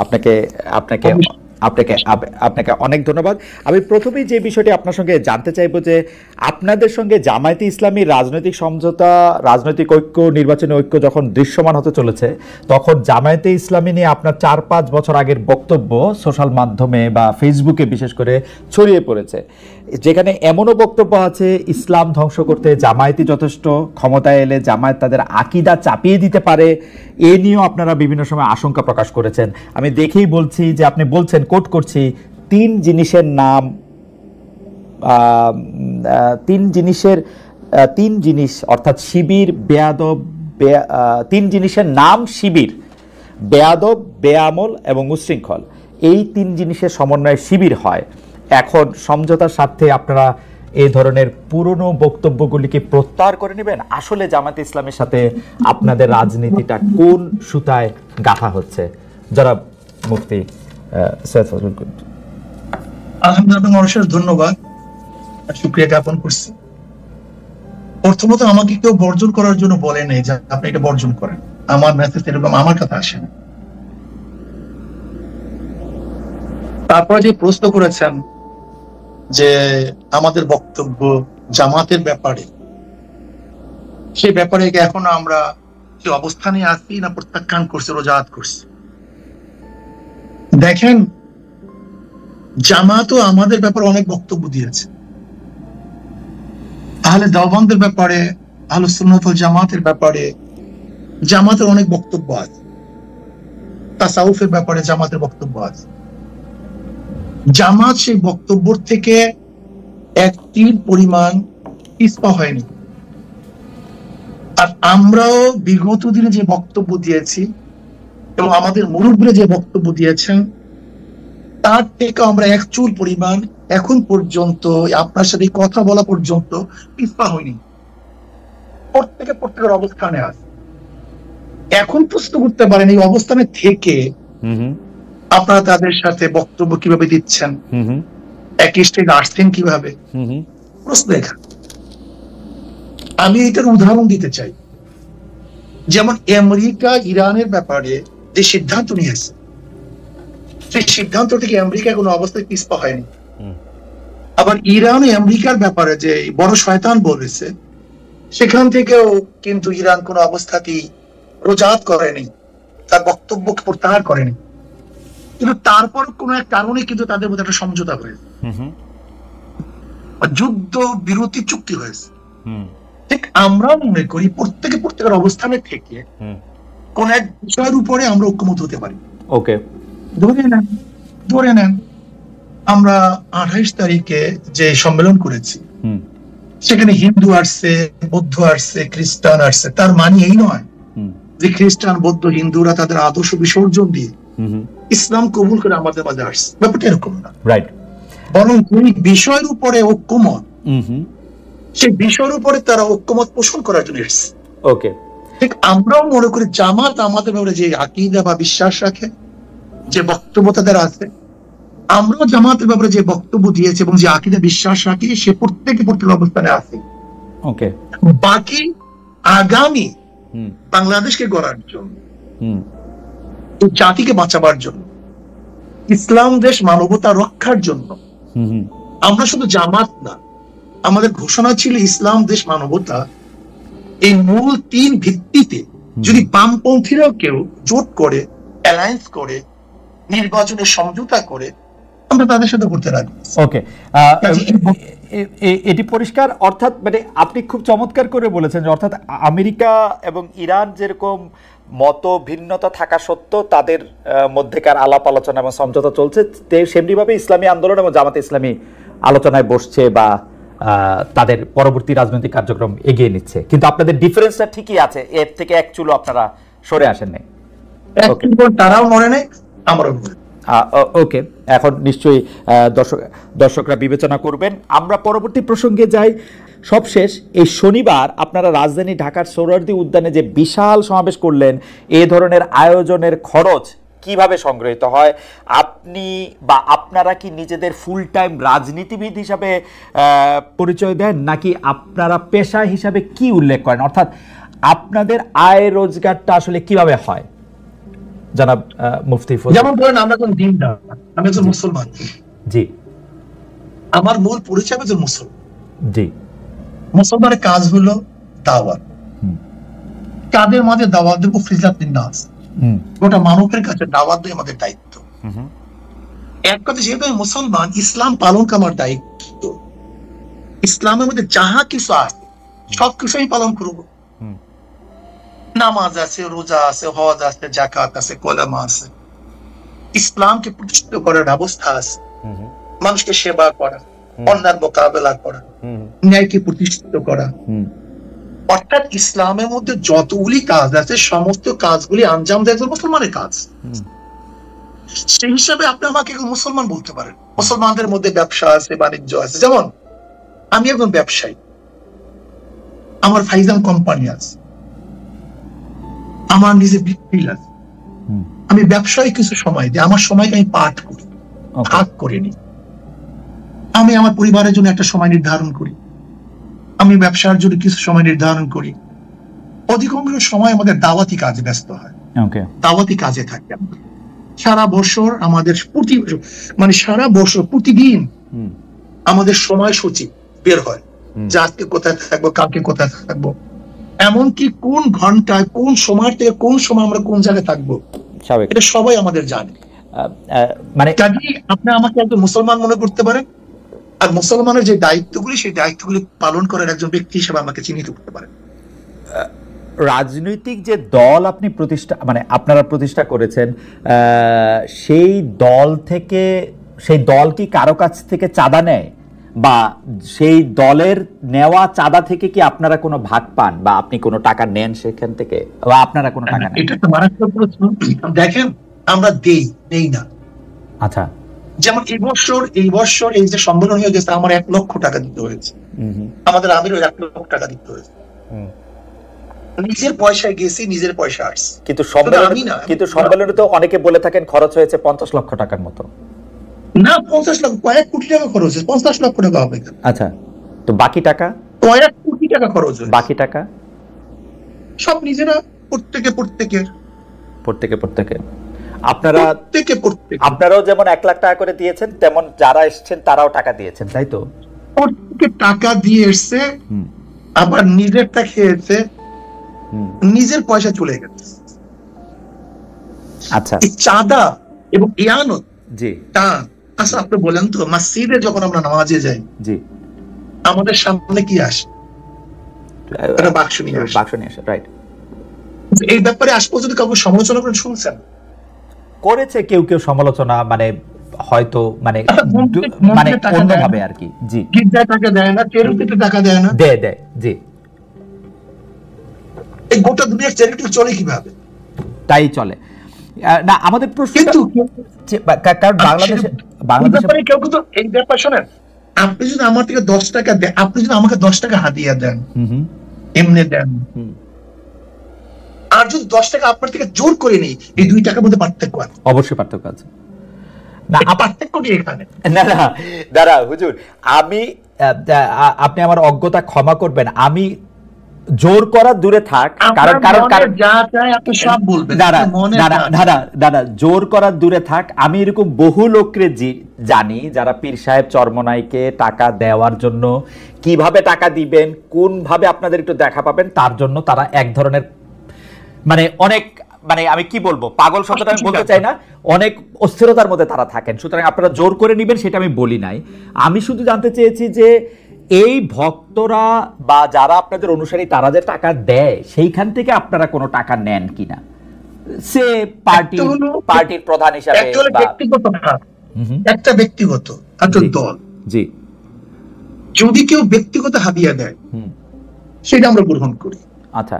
আপনাকে আপনাকে আপনাকে আপনাকে অনেক ধন্যবাদ। আমি প্রথমেই যে বিষয়টি আপনার সঙ্গে জানতে চাইবো যে আপনাদের সঙ্গে জামায়াতে ইসলামীর রাজনৈতিক সমঝোতা, রাজনৈতিক ঐক্য, নির্বাচনী ঐক্য যখন দৃশ্যমান হতে চলেছে, তখন জামায়াতে ইসলামী নিয়ে আপনার 4-5 বছর আগের বক্তব্য সোশ্যাল মাধ্যমে বা ফেসবুকে বিশেষ করে ছড়িয়ে পড়েছে, যেখানে এমনও বক্তব্য আছে ইসলাম ধ্বংস করতে জামায়াতই যথেষ্ট, ক্ষমতায় এলে জামায়াত তাদের আকিদা চাপিয়ে দিতে পারে। এ নিয়েও আপনারা বিভিন্ন সময় আশঙ্কা প্রকাশ করেছেন। আমি দেখেই বলছি যে আপনি বলছেন, কোট করছি, তিন জিনিসের নাম, তিন জিনিস অর্থাৎ শিবির, বেয়াদব, তিন জিনিসের নাম শিবির, বেয়াদব, বেআমল এবং উচ্ছৃঙ্খল। এই তিন জিনিসের সমন্বয়ে শিবির হয়। এখন সমঝোতার স্বার্থে আপনারা এই ধরনের পুরনো বক্তব্যগুলিকে প্রত্যাহার করে নেবেন? আসলে জামায়াতে ইসলামের সাথে আপনাদের রাজনীতিটা কোন সুতায় গাঁথা হচ্ছে? যারা মুফতি সৈয়দ ফজলুল করিম। আলহামদুলিল্লাহ, অশেষ ধন্যবাদ, শুকরিয়া জ্ঞাপন করছি। প্রথমত আমাকে কেউ বর্জন করার জন্য বলে নেই যে আপনি এটা বর্জন করেন, আমার মেসেজ এরকম আমার কথা আসে না। তারপরে যে প্রশ্ন করেছেন যে আমাদের বক্তব্য জামাতের ব্যাপারে, সেই ব্যাপারে এখনো আমরা কি অবস্থানে আছি না প্রত্যাখ্যান করছি, রোজাত করছি? দেখেন, জামাতও আমাদের ব্যাপারে অনেক বক্তব্য দিয়েছে। আহলে দেওবন্দের ব্যাপারে, আহলে সুন্নাত ওয়াল জামাতের ব্যাপারে জামাতের অনেক বক্তব্য আছে। তাসাউফের ব্যাপারে জামাতের বক্তব্য আছে। জামাত সেই বক্তব্য থেকে একটি পরিমাণ পিছপা হয়নি। আর আমরাও বিগত দিনে যে বক্তব্য দিয়েছি এবং আমাদের মুরব্বীরা যে বক্তব্য দিয়েছেন, তার থেকে আমরা এক চুল পরিমাণ এখন পর্যন্ত আপনার সাথে কথা বলা পর্যন্ত পিছপা হয়নি। প্রত্যেকের অবস্থানে আছে। এখন প্রশ্ন করতে পারেন এই অবস্থানে থেকে আপনারা তাদের সাথে বক্তব্য কিভাবে দিচ্ছেন, একই স্টেজে আসছেন কিভাবে, প্রশ্ন এখানে। আমি এটার উদাহরণ দিতে চাই। যেমন আমেরিকা ইরানের ব্যাপারে যে সিদ্ধান্ত নিয়েছে, সেই সিদ্ধান্ত থেকে আমেরিকা কোনো অবস্থায় পিছপা হয়নি। আবার ইরান আমেরিকার ব্যাপারে যে বড় শয়তান বলেছে, সেখান থেকেও কিন্তু ইরান কোনো অবস্থাতেই রোজাত করেনি, তার বক্তব্য প্রত্যাহার করেনি। কিন্তু তারপর কোন এক কারণে কিন্তু তাদের মধ্যে একটা সমঝোতা হয়েছে, যুদ্ধ বিরতি চুক্তি হয়েছে। ঠিক আমরা মনে করি প্রত্যেকের অবস্থানে থেকে কোন এক বিষয়ের উপরে আমরা ঐক্যমত হতে পারি। ওকে, ধরে নেন আমরা 28 তারিখে যে সম্মেলন করেছি, সেখানে হিন্দু আসছে, বৌদ্ধ আসছে, খ্রিস্টান আসছে। তার মানে এই নয় যে খ্রিস্টান, বৌদ্ধ, হিন্দুরা তাদের আদর্শ বিসর্জন দিয়ে ইসলাম কবুল করে আমাদের মাঝে আসছে, ব্যাপারটা এরকম না। রাইট। বরং কোন বিষয়ের উপরে ঐক্যমত, সেই বিষয়ের উপরে তারা ঐক্যমত পোষণ করার জন্য এসেছে। ওকে, ঠিক আমরাও মনে করি জামাত আমাদের ব্যাপারে যে আকীদা বা বিশ্বাস রাখে, যে বক্তব্য তাদের আছে, আমরাও জামাতের ব্যাপারে যে বক্তব্য দিয়েছে এবং যে আকীদা বিশ্বাস রাখি, সে প্রত্যেকের অবস্থানে আছে। ওকে, বাকি আগামী বাংলাদেশকে গড়ার জন্য, এই জাতিকে বাঁচাবার জন্য, ইসলাম দেশ মানবতা রক্ষার জন্য আমরা শুধু জামাত না, আমাদের ঘোষণা ছিল ইসলাম দেশ মানবতা। এই মূল 3 ভিত্তিতে যদি বামপন্থীরাও কেউ জোট করে, অ্যালায়েন্স করে, নির্বাচনের সমঝোতা করে, আমরা তাদের সাথে করতে রাখবো। ওকে, এটি পরিষ্কার। অর্থাৎ মানে আপনি খুব চমৎকার করে বলেছেন যে অর্থাৎ আমেরিকা এবং ইরান যেরকম মত ভিন্নতা থাকা সত্ত্বেও তাদের মধ্যেকার আলাপ আলোচনা এবং সমঝোতা চলছে, সেমনিভাবে ইসলামী আন্দোলন এবং জামাতে ইসলামী আলোচনায় বসছে বা তাদের পরবর্তী রাজনৈতিক কার্যক্রম এগিয়ে নিচ্ছে। কিন্তু আপনাদের ডিফারেন্সটা ঠিকই আছে, এর থেকে এক চুলো আপনারা সরে আসেন নাই। তারাও মনে নেই, আমরাও। ওকে, এখন নিশ্চয়ই দর্শকরা বিবেচনা করবেন। আমরা পরবর্তী প্রসঙ্গে যাই। সবশেষ, এই শনিবার আপনারা রাজধানী ঢাকার সোহরাওয়ার্দী উদ্যানে যে বিশাল সমাবেশ করলেন, এ ধরনের আয়োজনের খরচ কিভাবে সংগৃহীত হয়? আপনি বা আপনারা কি নিজেদের ফুল টাইম রাজনীতিবিদ হিসাবে পরিচয় দেন, নাকি আপনারা পেশা হিসাবে কি উল্লেখ করেন? অর্থাৎ আপনাদের আয় রোজগারটা আসলে কিভাবে হয়? জনাব মুফতি ফজল। যেমন ধরেন আমরা একজন দিনদার, আমি একজন মুসলমান, জি আমার মূল পরিচয় একজন মুসলমান। জি মুসলমানের কাজ হলো দাওয়াত। কাদের মাঝে দাওয়াত দেবো? ফিজলাতিন নাস, গোটা মানবের কাছে দাওয়াত দেওয়া আমাদের দায়িত্ব। এক কথা, যেহেতু আমি মুসলমান, ইসলাম পালন আমার দায়িত্ব। ইসলামের মধ্যে যাহা কিছু আছে সবকিছু আমি পালন করব। নামাজ আছে, রোজা আছে, হজ আছে, যাকাত আছে, কলেমা আছে, ইসলামকে প্রতিষ্ঠিত করার ব্যবস্থা আছে, মানুষকে সেবা করা, অন্যার মোকাবেলা করা, ন্যায়কে প্রতিষ্ঠিত করা। অর্থাৎ ইসলামের মধ্যে যতগুলি কাজ আছে সমস্ত কাজগুলি আঞ্জাম দেয় একজন মুসলমানের কাজ। সেই হিসাবে আপনি আমাকে মুসলমান বলতে পারেন। মুসলমানদের মধ্যে ব্যবসা আছে, বাণিজ্য আছে। যেমন আমি একজন ব্যবসায়ী, আমার ফাইজান কোম্পানি আছে, আমার নিজে বিক্রি আছে। আমি ব্যবসায় কিছু সময় দিই, আমার সময়কে আমি পাঠ করি, ভাগ করে নিই। আমি আমার পরিবারের জন্য একটা সময় নির্ধারণ করি, আমি ব্যবসার জন্য কিছু সময় নির্ধারণ করি। অধিকাংশ সময় আমাদের দাওয়াতি কাজে ব্যস্ত হয়, দাওয়াতি কাজে থাকি আমরা। সারা বছর আমাদের সারা বছর প্রতিদিন আমাদের সময়সূচি বের হয় যে আজকে কোথায় থাকবো, কালকে কোথায় থাকবো, এমনকি কোন ঘন্টায় কোন সময় থেকে কোন সময় আমরা কোন জায়গায় থাকবো, এটা সবাই আমাদের জানে। মানে আপনি আমাকে একজন মুসলমান মনে করতে পারেন, আর মুসলমানের যে দায়িত্বগুলি সেই দায়িত্বগুলি পালন করার একজন ব্যক্তি হিসেবে আমাকে চিহ্নিত করতে পারেন। রাজনৈতিক যে দল আপনি আপনারা প্রতিষ্ঠা করেছেন, সেই দল থেকে, সেই দল কি কারো কাছ থেকে চাঁদা নেয়, বা সেই দলের নেওয়া চাঁদা থেকে কি আপনারা কোনো ভাগ পান, বা আপনি কোনো টাকা নেন সেখান থেকে, বা আপনারা কোনো টাকা নেন? এটা তো মারাত্মক প্রশ্ন। দেখেন, আমরা নেই না। আচ্ছা, যেমন এই বছর এই যে সম্মেলন হয়ে গেছে, আমার 1 লক্ষ টাকা দিতে হয়েছে, আমাদের আমিরও 1 লক্ষ টাকা দিতে হয়েছে। নিজের পয়সায় গেছি, নিজের পয়সা আসছে। কিন্তু সম্মেলনে তো অনেকে বলে থাকেন খরচ হয়েছে 50 লক্ষ টাকার মতো। না, 50 লক্ষ, কয়েক কোটি টাকা খরচ হয়েছে, 50 লক্ষ টাকা হবে। আচ্ছা, তো বাকি টাকা? কয়েক কোটি টাকা খরচ হয়েছে। বাকি টাকা সব নিজেরা, প্রত্যেকে আপনারাও যেমন 1 লাখ টাকা করে দিয়েছেন, তেমন যারা এসেছেন তারাও টাকা দিয়েছেন, তাই তো? প্রত্যেকে টাকা দিয়ে এসছে, আবার নিজেরটা খেয়েছে, নিজের পয়সা চলে গেছে। আচ্ছা, চাঁদা এবং ইয়ানত, জি, আচ্ছা আপনি বলেন তো, মসজিদে যখন আমরা নামাজে যাই, জি, আমাদের সামনে কি আসে? বাক্স নিয়ে আসে, রাইট? এই ব্যাপারে আজ পর্যন্ত কাউকে সমালোচনা করে শুনছেন? করেছে কেউ সমালোচনা, হয়তো অন্যভাবে আর কি। জি, গির্জায় টাকা দেয় না, চ্যারিটিতে টাকা দেয় না, দেয়। জি, এই গোটা দুনিয়ার চ্যারিটি চলে কিভাবে? তাই চলে না। আমাদের প্রশ্ন, কারণ বাংলাদেশে কেউ কিন্তু এই ব্যাপার শোনেন, আপনি যদি আমার থেকে 10 টাকা দেন, আপনি যদি আমাকে 10 টাকা হাদিয়া দেন, এমনি দেন, আর যদি 10 টাকা আপনার থেকে জোর করে নেই, এই 2 টাকার মধ্যে পার্থক্য আছে। অবশ্যই পার্থক্য আছে। না, পার্থক্য নেই এখানে। না দাঁড়া হুজুর, আপনি আমার অজ্ঞতা ক্ষমা করবেন। আমি জোর করা দূরে থাক, কারণ যা চাই আপনি সব বলবেন। দাদা, জোর করা দূরে থাক। আমি এরকম বহু লোককে জানি যারা পীর সাহেব চরমনাইকে টাকা দেওয়ার জন্য, কিভাবে টাকা দিবেন, কোন ভাবে আপনাদের একটু দেখা পাবেন, তার জন্য তারা এক ধরনের অনেক আমি কি বলবো, পাগল শব্দটা আমি বলতে চাই না, অনেক অস্থিরতার মধ্যে তারা থাকেন। সুতরাং আপনারা জোর করে নিবেন সেটা আমি বলি নাই। আমি শুধু জানতে চেয়েছি যে এই ভক্তরা বা যারা আপনাদের অনুসারী তারা যে টাকা দেয়, সেইখান থেকে আপনারা কোনো টাকা নেন কিনা, সে পার্টির প্রধান হিসাবে, একটা ব্যক্তিগত দল। জি, যদি কেউ ব্যক্তিগত হাদিয়া দেয়, সেটা আমরা গ্রহণ করি। আচ্ছা,